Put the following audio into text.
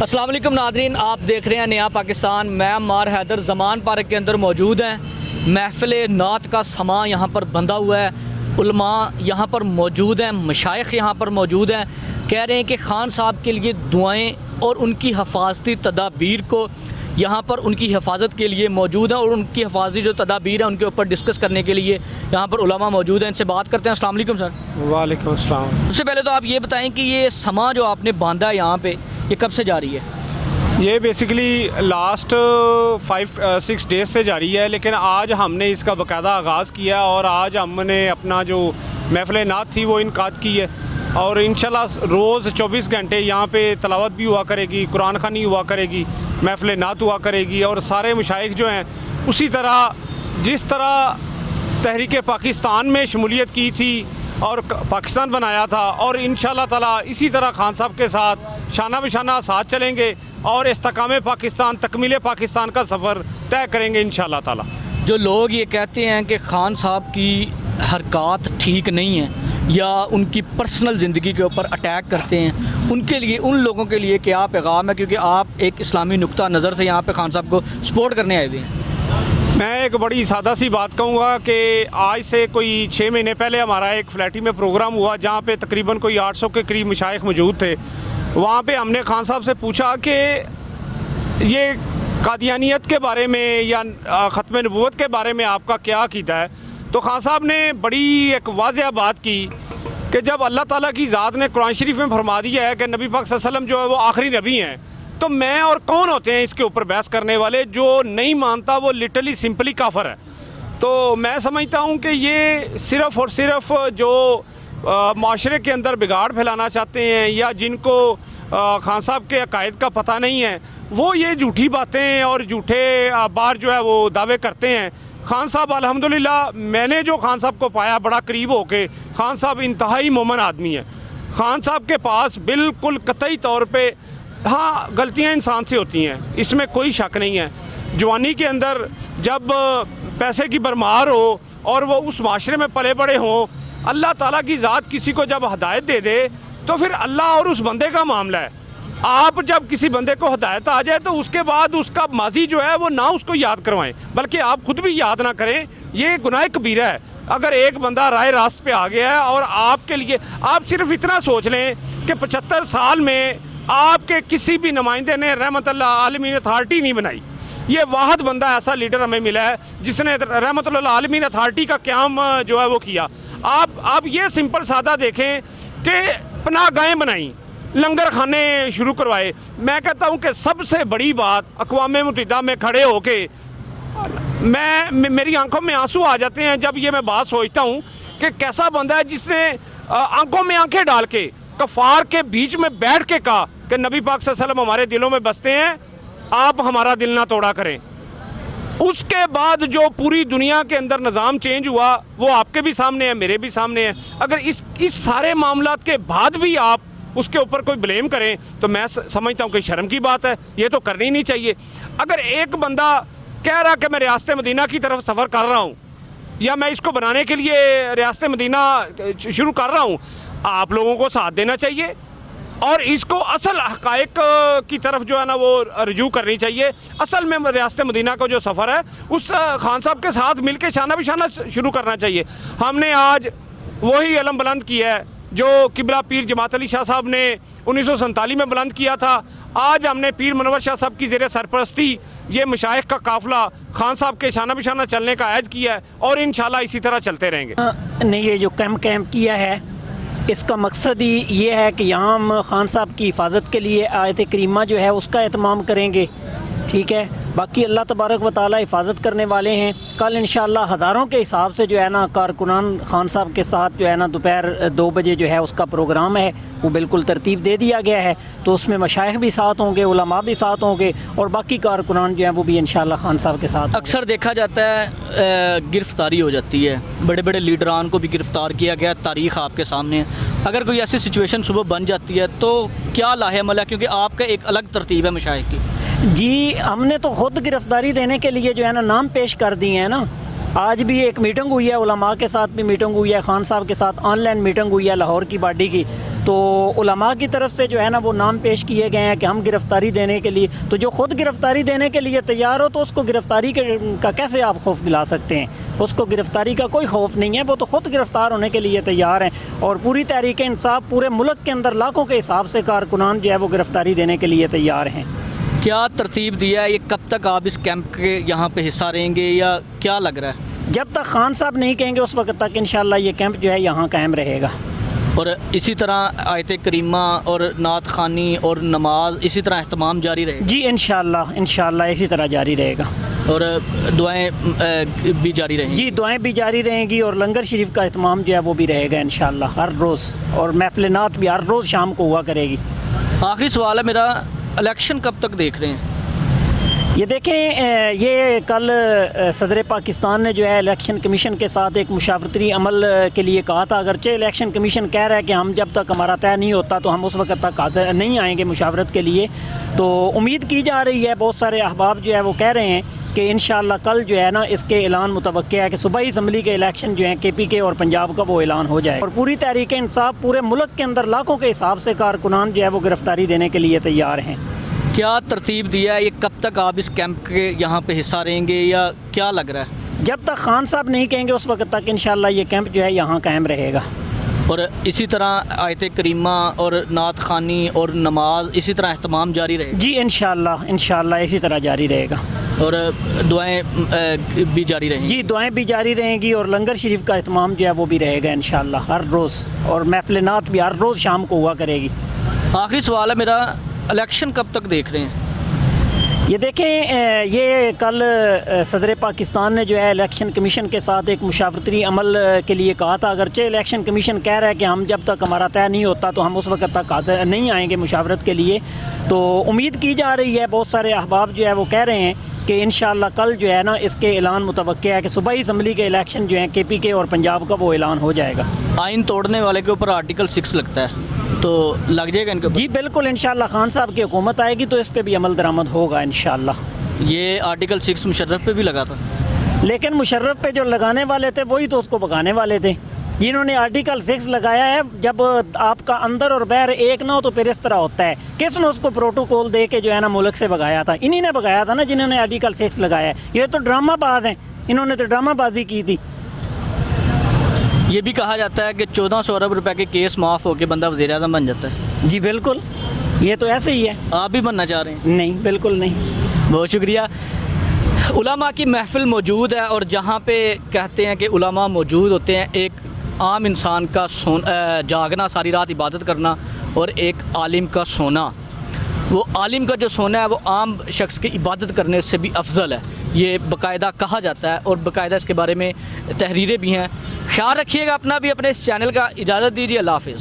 السلام علیکم ناظرین، آپ دیکھ رہے ہیں نیا پاکستان۔ میں عمار حیدر زمان پارک کے اندر موجود ہیں۔ محفل نعت کا سماں یہاں پر بندھا ہوا ہے، علماء یہاں پر موجود ہیں، مشائخ یہاں پر موجود ہیں۔ کہہ رہے ہیں کہ خان صاحب کے لیے دعائیں اور ان کی حفاظتی تدابیر کو یہاں پر ان کی حفاظت کے لیے موجود ہیں، اور ان کی حفاظتی جو تدابیر ہیں ان کے اوپر ڈسکس کرنے کے لیے یہاں پر علماء موجود ہیں۔ ان سے بات کرتے ہیں۔ السلام علیکم سر۔ وعلیکم السلام۔ سب سے پہلے تو آپ یہ بتائیں کہ یہ سماں جو آپ نے باندھا ہے یہاں پہ، یہ کب سے جاری ہے؟ یہ بیسیکلی لاسٹ 5-6 ڈیز سے جاری ہے، لیکن آج ہم نے اس کا باقاعدہ آغاز کیا اور آج ہم نے اپنا جو محفل نعت تھی وہ انعقاد کی ہے، اور انشاءاللہ روز 24 گھنٹے یہاں پہ تلاوت بھی ہوا کرے گی، قرآن خوانی ہوا کرے گی، محفل نعت ہوا کرے گی، اور سارے مشائخ جو ہیں اسی طرح جس طرح تحریک پاکستان میں شمولیت کی تھی اور پاکستان بنایا تھا، اور انشاءاللہ تعالی اسی طرح خان صاحب کے ساتھ شانہ بشانہ ساتھ چلیں گے اور استحکام پاکستان، تکمیل پاکستان کا سفر طے کریں گے انشاءاللہ تعالی۔ جو لوگ یہ کہتے ہیں کہ خان صاحب کی حرکات ٹھیک نہیں ہیں یا ان کی پرسنل زندگی کے اوپر اٹیک کرتے ہیں، ان کے لیے، ان لوگوں کے لیے کیا پیغام ہے؟ کیونکہ آپ ایک اسلامی نقطہ نظر سے یہاں پہ خان صاحب کو سپورٹ کرنے آئے ہوئے ہیں۔ میں ایک بڑی سادہ سی بات کہوں گا کہ آج سے کوئی 6 مہینے پہلے ہمارا ایک فلیٹی میں پروگرام ہوا جہاں پہ تقریباً کوئی 800 کے قریب مشائخ موجود تھے۔ وہاں پہ ہم نے خان صاحب سے پوچھا کہ یہ قادیانیت کے بارے میں یا ختم نبوت کے بارے میں آپ کا کیا عقیدہ ہے؟ تو خان صاحب نے بڑی ایک واضح بات کی کہ جب اللہ تعالیٰ کی ذات نے قرآن شریف میں فرما دیا ہے کہ نبی پاک صلی اللہ علیہ وسلم جو ہے وہ آخری نبی ہیں، تو میں اور کون ہوتے ہیں اس کے اوپر بحث کرنے والے؟ جو نہیں مانتا وہ لٹرلی سمپلی کافر ہے۔ تو میں سمجھتا ہوں کہ یہ صرف اور صرف جو معاشرے کے اندر بگاڑ پھیلانا چاہتے ہیں یا جن کو خان صاحب کے عقائد کا پتہ نہیں ہے، وہ یہ جھوٹی باتیں اور جھوٹے بار جو ہے وہ دعوے کرتے ہیں۔ خان صاحب الحمدللہ میں نے جو خان صاحب کو پایا بڑا قریب ہو کے، خان صاحب انتہائی مومن آدمی ہیں۔ خان صاحب کے پاس بالکل قطعی طور پہ ہاں غلطیاں انسان سے ہوتی ہیں، اس میں کوئی شک نہیں ہے۔ جوانی کے اندر جب پیسے کی بھرمار ہو اور وہ اس معاشرے میں پلے بڑے ہوں، اللہ تعالیٰ کی ذات کسی کو جب ہدایت دے دے تو پھر اللہ اور اس بندے کا معاملہ ہے۔ آپ جب کسی بندے کو ہدایت آ جائے تو اس کے بعد اس کا ماضی جو ہے وہ نہ اس کو یاد کروائیں، بلکہ آپ خود بھی یاد نہ کریں، یہ گناہ کبیرہ ہے۔ اگر ایک بندہ رائے راست پہ آ گیا ہے اور آپ کے لیے، آپ صرف اتنا سوچ لیں کہ 75 سال میں آپ کے کسی بھی نمائندے نے رحمت اللہ عالمین اتھارٹی نہیں بنائی۔ یہ واحد بندہ ایسا لیڈر ہمیں ملا ہے جس نے رحمت اللہ عالمین اتھارٹی کا قیام جو ہے وہ کیا۔ آپ یہ سمپل سادہ دیکھیں کہ پناہ گاہیں بنائیں، لنگر خانے شروع کروائے۔ میں کہتا ہوں کہ سب سے بڑی بات اقوام متحدہ میں کھڑے ہو کے میری آنکھوں میں آنسو آ جاتے ہیں جب یہ میں بات سوچتا ہوں کہ کیسا بندہ ہے جس نے آنکھوں میں آنکھیں ڈال کے کفار کے بیچ میں بیٹھ کے کہا کہ نبی پاک صلی اللہ علیہ وسلم ہمارے دلوں میں بستے ہیں، آپ ہمارا دل نہ توڑا کریں۔ اس کے بعد جو پوری دنیا کے اندر نظام چینج ہوا وہ آپ کے بھی سامنے ہے، میرے بھی سامنے ہے۔ اگر اس سارے معاملات کے بعد بھی آپ اس کے اوپر کوئی بلیم کریں تو میں سمجھتا ہوں کہ شرم کی بات ہے، یہ تو کرنی نہیں چاہیے۔ اگر ایک بندہ کہہ رہا کہ میں ریاست مدینہ کی طرف سفر کر رہا ہوں یا میں اس کو بنانے کے لیے ریاست مدینہ شروع کر رہا ہوں، آپ لوگوں کو ساتھ دینا چاہیے اور اس کو اصل حقائق کی طرف جو ہے نا وہ رجوع کرنی چاہیے۔ اصل میں ریاست مدینہ کا جو سفر ہے اس خان صاحب کے ساتھ مل کے شانہ بشانہ شروع کرنا چاہیے۔ ہم نے آج وہی علم بلند کیا ہے جو قبلہ پیر جماعت علی شاہ صاحب نے 1947 میں بلند کیا تھا۔ آج ہم نے پیر منور شاہ صاحب کی زیر سرپرستی یہ مشائخ کا قافلہ خان صاحب کے شانہ بشانہ چلنے کا عہد کیا ہے، اور انشاءاللہ اسی طرح چلتے رہیں گے۔ نے یہ جو کیمپ کیا ہے اس کا مقصد ہی یہ ہے کہ یہاں ہم خان صاحب کی حفاظت کے لیے آیت کریمہ جو ہے اس کا اہتمام کریں گے، ٹھیک ہے۔ باقی اللہ تبارک و تعالی حفاظت کرنے والے ہیں۔ کل انشاءاللہ ہزاروں کے حساب سے جو ہے نا کارکنان خان صاحب کے ساتھ جو ہے نا دوپہر 2 بجے جو ہے اس کا پروگرام ہے، وہ بالکل ترتیب دے دیا گیا ہے، تو اس میں مشائخ بھی ساتھ ہوں گے، علماء بھی ساتھ ہوں گے، اور باقی کارکنان جو ہیں وہ بھی انشاءاللہ خان صاحب کے ساتھ۔ اکثر دیکھا جاتا ہے گرفتاری ہو جاتی ہے، بڑے بڑے لیڈران کو بھی گرفتار کیا گیا، تاریخ آپ کے سامنے ہے۔ اگر کوئی ایسی سچویشن صبح بن جاتی ہے تو کیا لاہ عمل ہے؟ کیونکہ آپ کا ایک الگ ترتیب ہے مشائخ کی۔ جی ہم نے تو خود گرفتاری دینے کے لیے جو ہے نا نام پیش کر دیے ہیں نا۔ آج بھی ایک میٹنگ ہوئی ہے، علماء کے ساتھ بھی میٹنگ ہوئی ہے، خان صاحب کے ساتھ آن لائن میٹنگ ہوئی ہے لاہور کی باڈی کی، تو علماء کی طرف سے جو ہے نا وہ نام پیش کیے گئے ہیں کہ ہم گرفتاری دینے کے لیے، تو جو خود گرفتاری دینے کے لیے تیار ہو تو اس کو گرفتاری کا کیسے آپ خوف دلا سکتے ہیں؟ اس کو گرفتاری کا کوئی خوف نہیں ہے، وہ تو خود گرفتار ہونے کے لیے تیار ہیں، اور پوری تحریک انصاف پورے ملک کے اندر لاکھوں کے حساب سے کارکنان جو ہے وہ گرفتاری دینے کے لیے تیار ہیں۔ کیا ترتیب دیا ہے؟ یہ کب تک آپ اس کیمپ کے یہاں پہ حصہ رہیں گے یا کیا لگ رہا ہے؟ جب تک خان صاحب نہیں کہیں گے اس وقت تک انشاءاللہ یہ کیمپ جو ہے یہاں قائم رہے گا۔ اور اسی طرح آیت کریمہ اور نعت خوانی اور نماز اسی طرح اہتمام جاری رہے گا؟ جی انشاءاللہ اسی طرح جاری رہے گا، اور دعائیں بھی جاری رہیں گی؟ جی دعائیں بھی جاری رہیں گی، اور لنگر شریف کا اہتمام جو ہے وہ بھی رہے گا انشاءاللہ ہر روز، اور محفل نعت بھی ہر روز شام کو ہوا کرے گی۔ آخری سوال ہے میرا، الیکشن کب تک دیکھ رہے ہیں؟ یہ دیکھیں، یہ کل صدر پاکستان نے جو ہے الیکشن کمیشن کے ساتھ ایک مشاورتی عمل کے لیے کہا تھا، اگرچہ الیکشن کمیشن کہہ رہا ہے کہ ہم جب تک ہمارا طے نہیں ہوتا تو ہم اس وقت تک نہیں آئیں گے مشاورت کے لیے، تو امید کی جا رہی ہے، بہت سارے احباب جو ہے وہ کہہ رہے ہیں کہ انشاءاللہ کل جو ہے نا اس کے اعلان متوقع ہے کہ صوبائی اسمبلی کے الیکشن جو ہیں KPK اور پنجاب کا وہ اعلان ہو جائے، اور پوری تحریک انصاف پورے ملک کے اندر لاکھوں کے حساب سے کارکنان جو ہے وہ گرفتاری دینے کے لیے تیار ہیں۔ کیا ترتیب دیا ہے؟ یہ کب تک آپ اس کیمپ کے یہاں پہ حصہ رہیں گے یا کیا لگ رہا ہے؟ جب تک خان صاحب نہیں کہیں گے اس وقت تک انشاءاللہ یہ کیمپ جو ہے یہاں قائم رہے گا۔ اور اسی طرح آیت کریمہ اور نعت خوانی اور نماز اسی طرح اہتمام جاری رہے گا؟ جی انشاءاللہ اسی طرح جاری رہے گا، اور دعائیں بھی جاری رہیں گی؟ جی دعائیں بھی جاری رہیں گی، اور لنگر شریف کا اہتمام جو ہے وہ بھی رہے گا انشاءاللہ ہر روز، اور محفل نعت بھی ہر روز شام کو ہوا کرے گی۔ آخری سوال ہے میرا، الیکشن کب تک دیکھ رہے ہیں؟ یہ دیکھیں، یہ کل صدر پاکستان نے جو ہے الیکشن کمیشن کے ساتھ ایک مشاورتی عمل کے لیے کہا تھا، اگرچہ الیکشن کمیشن کہہ رہا ہے کہ ہم جب تک ہمارا طے نہیں ہوتا تو ہم اس وقت تک نہیں آئیں گے مشاورت کے لیے، تو امید کی جا رہی ہے، بہت سارے احباب جو ہے وہ کہہ رہے ہیں کہ انشاءاللہ کل جو ہے نا اس کے اعلان متوقع ہے کہ صوبائی اسمبلی کے الیکشن جو ہیں KPK اور پنجاب کا وہ اعلان ہو جائے گا۔ آئین توڑنے والے کے اوپر آرٹیکل 6 لگتا ہے، تو لگ جائے گا ان کو؟ جی بالکل، انشاءاللہ خان صاحب کی حکومت آئے گی تو اس پہ بھی عمل درآمد ہوگا انشاءاللہ۔ یہ آرٹیکل 6 مشرف پہ بھی لگا تھا، لیکن مشرف پہ جو لگانے والے تھے وہی تو اس کو بگانے والے تھے، جنہوں نے آرٹیکل 6 لگایا ہے۔ جب آپ کا اندر اور باہر ایک نہ ہو تو پھر اس طرح ہوتا ہے، کس نے اس کو پروٹوکول دے کے جو ہے نا ملک سے بگایا تھا؟ انہی نے بگایا تھا نا، جنہوں نے آرٹیکل 6 لگایا ہے۔ یہ تو ڈرامہ باز ہیں، انہوں نے تو ڈرامہ بازی کی تھی۔ یہ بھی کہا جاتا ہے کہ 1400 ارب روپے کے کیس معاف ہو کے بندہ وزیر اعظم بن جاتا ہے۔ جی بالکل، یہ تو ایسے ہی ہے۔ آپ بھی بننا چاہ رہے ہیں؟ نہیں، بالکل نہیں۔ بہت شکریہ۔ علماء کی محفل موجود ہے، اور جہاں پہ کہتے ہیں کہ علماء موجود ہوتے ہیں، ایک عام انسان کا جاگنا، ساری رات عبادت کرنا، اور ایک عالم کا سونا، وہ عالم کا جو سونا ہے وہ عام شخص کی عبادت کرنے سے بھی افضل ہے، یہ باقاعدہ کہا جاتا ہے، اور باقاعدہ اس کے بارے میں تحریریں بھی ہیں۔ خیال رکھیے گا اپنا بھی، اپنے اس چینل کا۔ اجازت دیجیے، اللہ حافظ۔